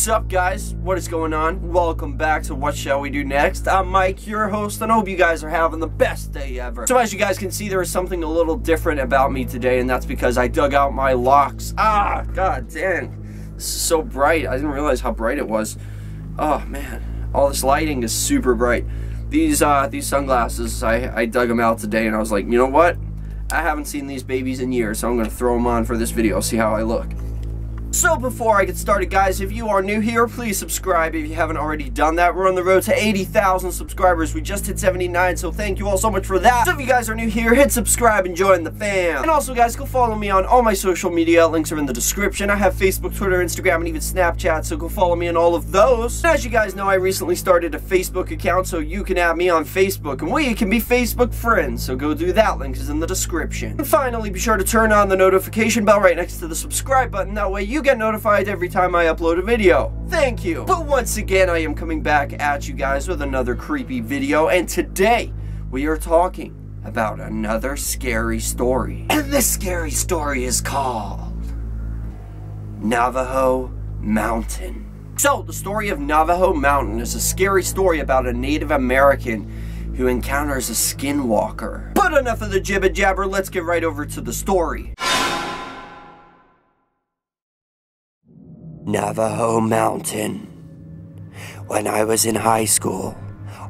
up, guys? What is going on? Welcome back to What Shall We Do Next? I'm Mike, your host, and I hope you guys are having the best day ever. So as you guys can see, there is something a little different about me today, and that's because I dug out my locks. God dang. This is so bright. I didn't realize how bright it was. Oh, man. All this lighting is super bright. These sunglasses, I dug them out today, and I was like, you know what? I haven't seen these babies in years, so I'm going to throw them on for this video, see how I look. So before I get started, guys, if you are new here, please subscribe if you haven't already done that. We're on the road to 80,000 subscribers. We just hit 79, so thank you all so much for that. So if you guys are new here, hit subscribe and join the fam. And also, guys, go follow me on all my social media. Links are in the description. I have Facebook, Twitter, Instagram, and even Snapchat, so go follow me on all of those. And as you guys know, I recently started a Facebook account, so you can add me on Facebook, and we can be Facebook friends, so go do that. Link is in the description. And finally, be sure to turn on the notification bell right next to the subscribe button. That way you get notified every time I upload a video. Thank you. But once again, I am coming back at you guys with another creepy video, and today we are talking about another scary story. And this scary story is called Navajo Mountain. So, the story of Navajo Mountain is a scary story about a Native American who encounters a skinwalker. But enough of the jibber jabber, let's get right over to the story. Navajo Mountain. When I was in high school,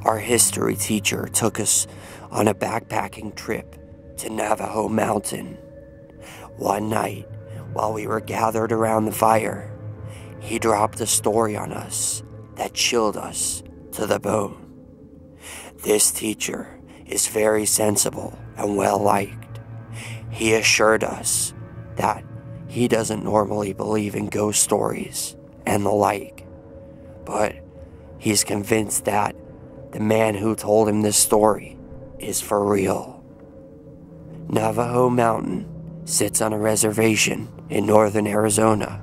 our history teacher took us on a backpacking trip to Navajo Mountain. One night, while we were gathered around the fire, he dropped a story on us that chilled us to the bone. This teacher is very sensible and well-liked. He assured us that he doesn't normally believe in ghost stories and the like, but he's convinced that the man who told him this story is for real. Navajo Mountain sits on a reservation in northern Arizona,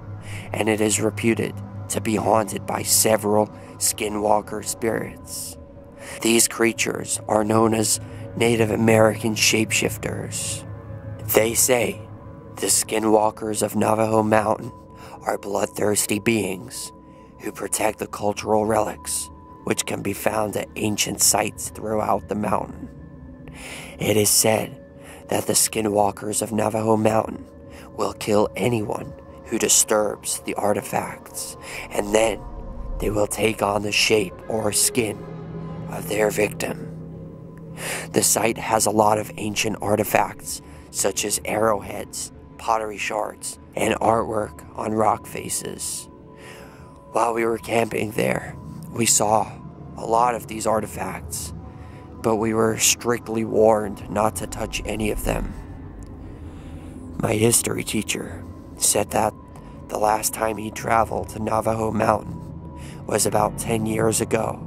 and it is reputed to be haunted by several skinwalker spirits. These creatures are known as Native American shapeshifters. They say the skinwalkers of Navajo Mountain are bloodthirsty beings who protect the cultural relics which can be found at ancient sites throughout the mountain. It is said that the skinwalkers of Navajo Mountain will kill anyone who disturbs the artifacts, and then they will take on the shape or skin of their victim. The site has a lot of ancient artifacts such as arrowheads, pottery shards, and artwork on rock faces. While we were camping there, we saw a lot of these artifacts, but we were strictly warned not to touch any of them. My history teacher said that the last time he traveled to Navajo Mountain was about 10 years ago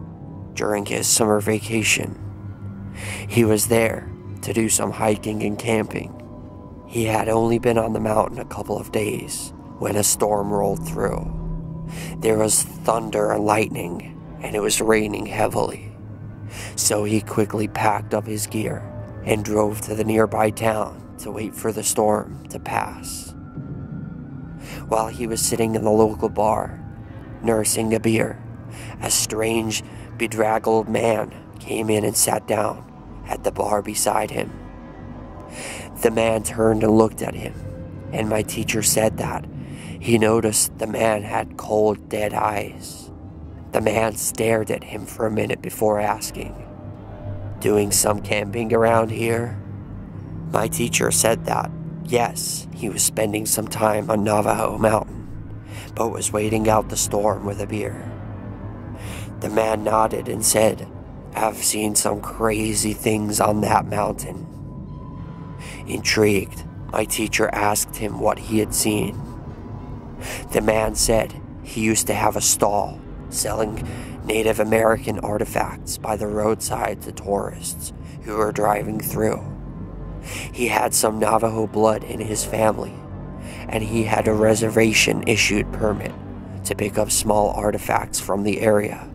during his summer vacation. He was there to do some hiking and camping. He had only been on the mountain a couple of days when a storm rolled through. There was thunder and lightning, and it was raining heavily. So he quickly packed up his gear and drove to the nearby town to wait for the storm to pass. While he was sitting in the local bar, nursing a beer, a strange, bedraggled man came in and sat down at the bar beside him. The man turned and looked at him, and my teacher said that he noticed the man had cold, dead eyes. The man stared at him for a minute before asking, "Doing some camping around here?" My teacher said that, yes, he was spending some time on Navajo Mountain, but was waiting out the storm with a beer. The man nodded and said, "I've seen some crazy things on that mountain." Intrigued, my teacher asked him what he had seen. The man said he used to have a stall selling Native American artifacts by the roadside to tourists who were driving through. He had some Navajo blood in his family, and he had a reservation-issued permit to pick up small artifacts from the area,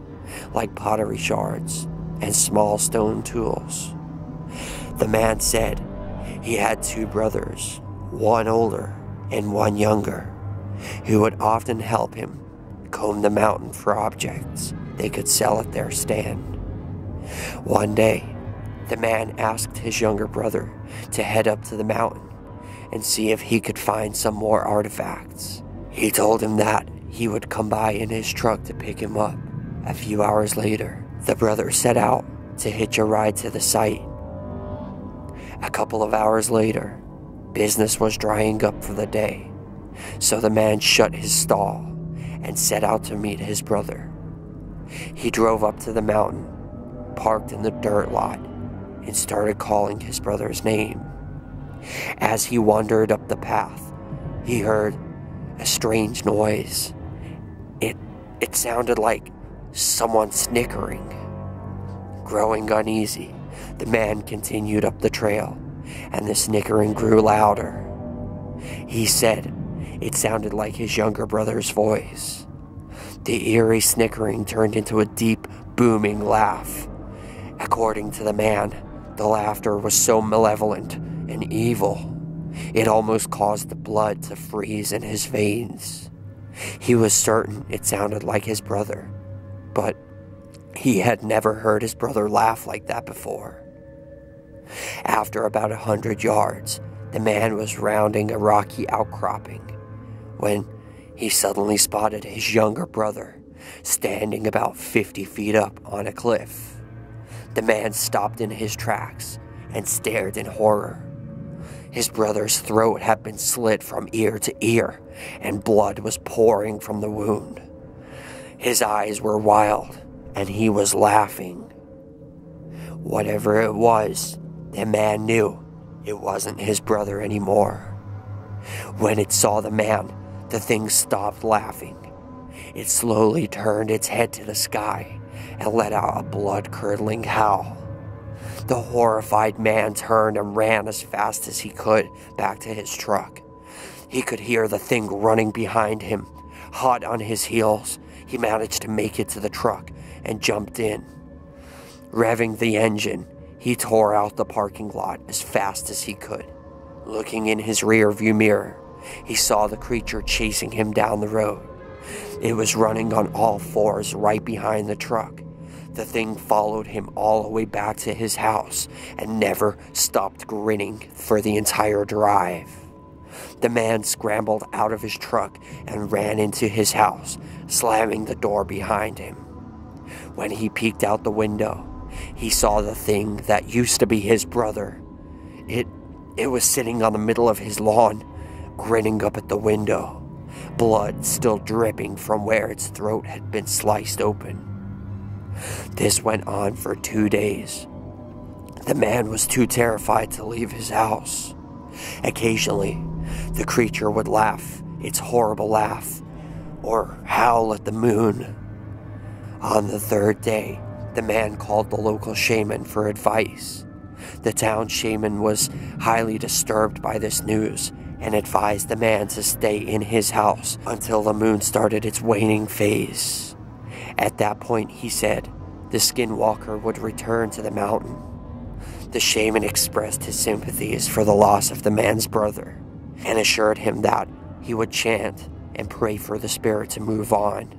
like pottery shards and small stone tools. The man said he had two brothers, one older and one younger, who would often help him comb the mountain for objects they could sell at their stand. One day, the man asked his younger brother to head up to the mountain and see if he could find some more artifacts. He told him that he would come by in his truck to pick him up. A few hours later, the brother set out to hitch a ride to the site. A couple of hours later, business was drying up for the day, so the man shut his stall and set out to meet his brother. He drove up to the mountain, parked in the dirt lot, and started calling his brother's name. As he wandered up the path, he heard a strange noise. It sounded like someone snickering. Growing uneasy, the man continued up the trail, and the snickering grew louder. He said it sounded like his younger brother's voice. The eerie snickering turned into a deep, booming laugh. According to the man, the laughter was so malevolent and evil, it almost caused the blood to freeze in his veins. He was certain it sounded like his brother, but he had never heard his brother laugh like that before. After about 100 yards, the man was rounding a rocky outcropping when he suddenly spotted his younger brother standing about 50 feet up on a cliff. The man stopped in his tracks and stared in horror. His brother's throat had been slit from ear to ear, and blood was pouring from the wound. His eyes were wild, and he was laughing. Whatever it was, the man knew it wasn't his brother anymore. When it saw the man, the thing stopped laughing. It slowly turned its head to the sky and let out a blood-curdling howl. The horrified man turned and ran as fast as he could back to his truck. He could hear the thing running behind him. Hot on his heels, he managed to make it to the truck and jumped in. Revving the engine, he tore out the parking lot as fast as he could. Looking in his rear-view mirror, he saw the creature chasing him down the road. It was running on all fours right behind the truck. The thing followed him all the way back to his house and never stopped grinning for the entire drive. The man scrambled out of his truck and ran into his house, slamming the door behind him. When he peeked out the window, he saw the thing that used to be his brother. It was sitting on the middle of his lawn, grinning up at the window, blood still dripping from where its throat had been sliced open. This went on for 2 days. The man was too terrified to leave his house. Occasionally, the creature would laugh its horrible laugh or howl at the moon. On the 3rd day, the man called the local shaman for advice. The town shaman was highly disturbed by this news and advised the man to stay in his house until the moon started its waning phase. At that point, he said, the skinwalker would return to the mountain. The shaman expressed his sympathies for the loss of the man's brother and assured him that he would chant and pray for the spirit to move on.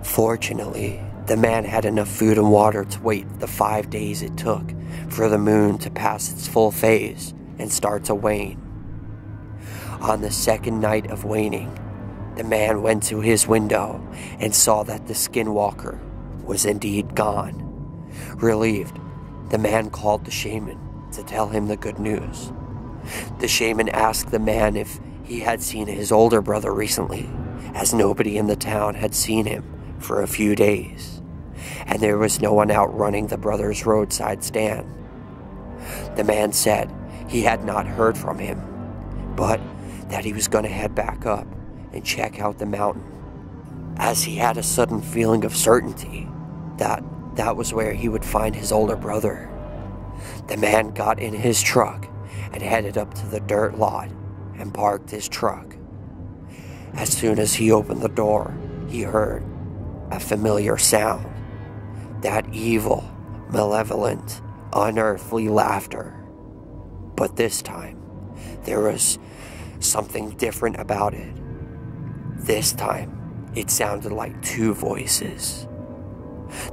Fortunately, the man had enough food and water to wait the 5 days it took for the moon to pass its full phase and start to wane. On the 2nd night of waning, the man went to his window and saw that the skinwalker was indeed gone. Relieved, the man called the shaman to tell him the good news. The shaman asked the man if he had seen his older brother recently, as nobody in the town had seen him for a few days, and there was no one out running the brother's roadside stand. The man said he had not heard from him, but that he was going to head back up and check out the mountain, as he had a sudden feeling of certainty that that was where he would find his older brother. The man got in his truck and headed up to the dirt lot and parked his truck. As soon as he opened the door, he heard a familiar sound, that evil, malevolent, unearthly laughter. But this time, there was something different about it. This time, It sounded like two voices.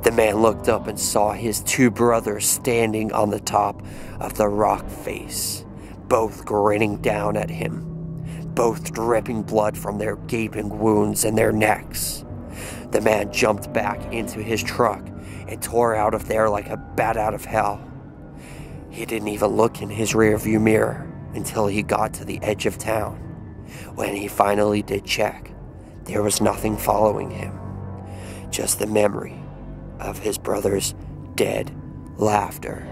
The man looked up and saw his two brothers standing on the top of the rock face, both grinning down at him, both dripping blood from their gaping wounds in their necks. The man jumped back into his truck and tore out of there like a bat out of hell. He didn't even look in his rearview mirror until he got to the edge of town. When he finally did check, there was nothing following him, just the memory of his brother's dead laughter.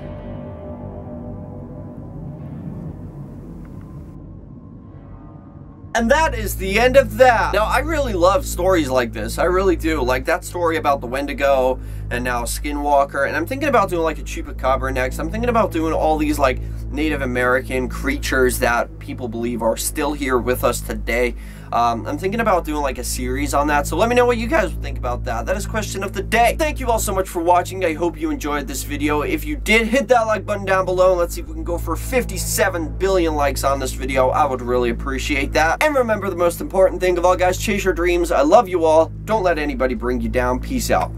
And that is the end of that. Now, I really love stories like this. I really do. Like that story about the Wendigo and now Skinwalker. And I'm thinking about doing like a Chupacabra next. I'm thinking about doing all these like Native American creatures that people believe are still here with us today. I'm thinking about doing like a series on that. So let me know what you guys think about that. That is question of the day. Thank you all so much for watching. I hope you enjoyed this video. If you did, hit that like button down below. Let's see if we can go for 57 billion likes on this video. I would really appreciate that. And remember the most important thing of all, guys, chase your dreams. I love you all. Don't let anybody bring you down. Peace out.